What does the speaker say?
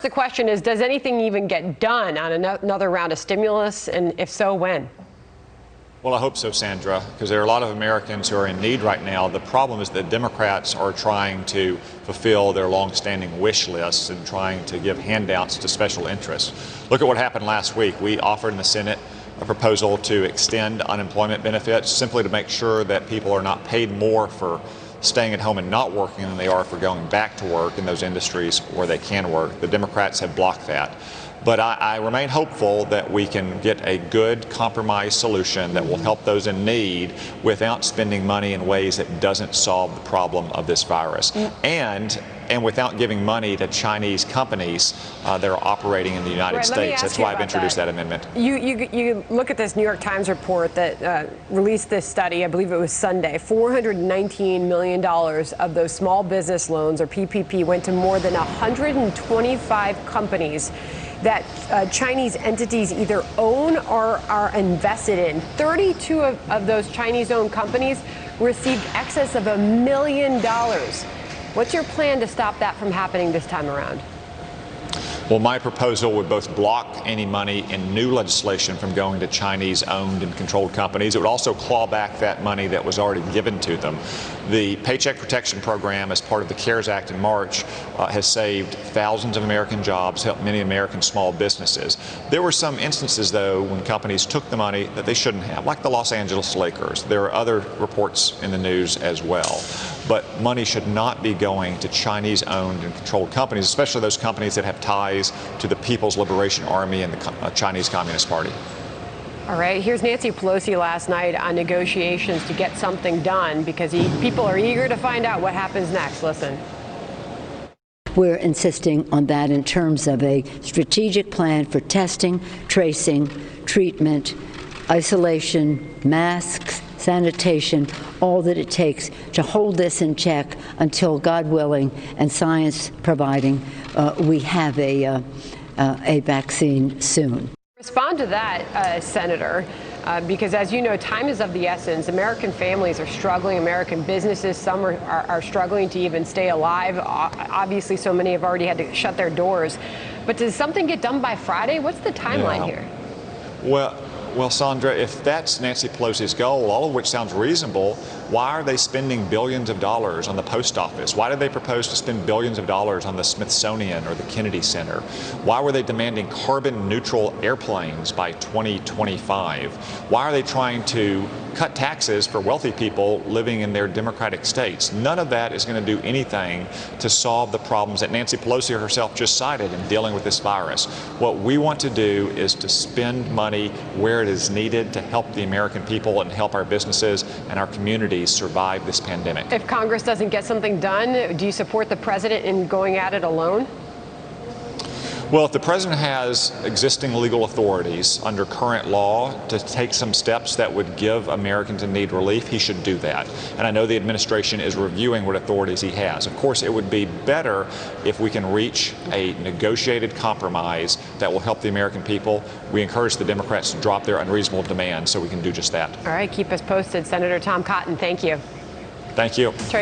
The question is, does anything even get done on another round of stimulus, and if so, when? Well, I hope so, Sandra, because there are a lot of Americans who are in need right now. The problem is that Democrats are trying to fulfill their long-standing wish lists and trying to give handouts to special interests. Look at what happened last week. We offered in the Senate a proposal to extend unemployment benefits simply to make sure that people are not paid more for staying at home and not working than they are for going back to work in those industries where they can work. The Democrats have blocked that. But I remain hopeful that we can get a good compromise solution that will help those in need without spending money in ways that doesn't solve the problem of this virus. And without giving money to Chinese companies that are operating in the United States. That's why I've introduced that amendment. You look at this New York Times report that released this study, I believe it was Sunday. $419 million of those small business loans, or PPP, went to more than 125 companies that Chinese entities either own or are invested in. 32 of those Chinese-owned companies received excess of $1 million. What's your plan to stop that from happening this time around? Well, my proposal would both block any money in new legislation from going to Chinese-owned and controlled companies. It would also claw back that money that was already given to them. The Paycheck Protection Program, as part of the CARES Act in March, has saved thousands of American jobs, helped many American small businesses. There were some instances, though, when companies took the money that they shouldn't have, like the Los Angeles Lakers. There are other reports in the news as well. But money should not be going to Chinese-owned and controlled companies, especially those companies that have ties to the People's Liberation Army and the Chinese Communist Party. All right, here's Nancy Pelosi last night on negotiations to get something done because people are eager to find out what happens next. Listen. We're insisting on that in terms of a strategic plan for testing, tracing, treatment, isolation, masks, sanitation, all that it takes to hold this in check until, God willing, and science providing, we have a vaccine soon. Respond to that, Senator, because as you know, time is of the essence. American families are struggling. American businesses, some are struggling to even stay alive. Obviously, so many have already had to shut their doors. But does something get done by Friday? What's the timeline here? Well, Sandra, if that's Nancy Pelosi's goal, all of which sounds reasonable, why are they spending billions of dollars on the post office? Why did they propose to spend billions of dollars on the Smithsonian or the Kennedy Center? Why were they demanding carbon neutral airplanes by 2025? Why are they trying to cut taxes for wealthy people living in their democratic states? None of that is going to do anything to solve the problems that Nancy Pelosi herself just cited in dealing with this virus. What we want to do is to spend money where it is needed to help the American people and help our businesses and our communities survive this pandemic. If Congress doesn't get something done, do you support the president in going at it alone? Well, if the president has existing legal authorities under current law to take some steps that would give Americans in need relief, he should do that. And I know the administration is reviewing what authorities he has. Of course, it would be better if we can reach a negotiated compromise that will help the American people. We encourage the Democrats to drop their unreasonable demands so we can do just that. All right, keep us posted. Senator Tom Cotton, thank you. Thank you.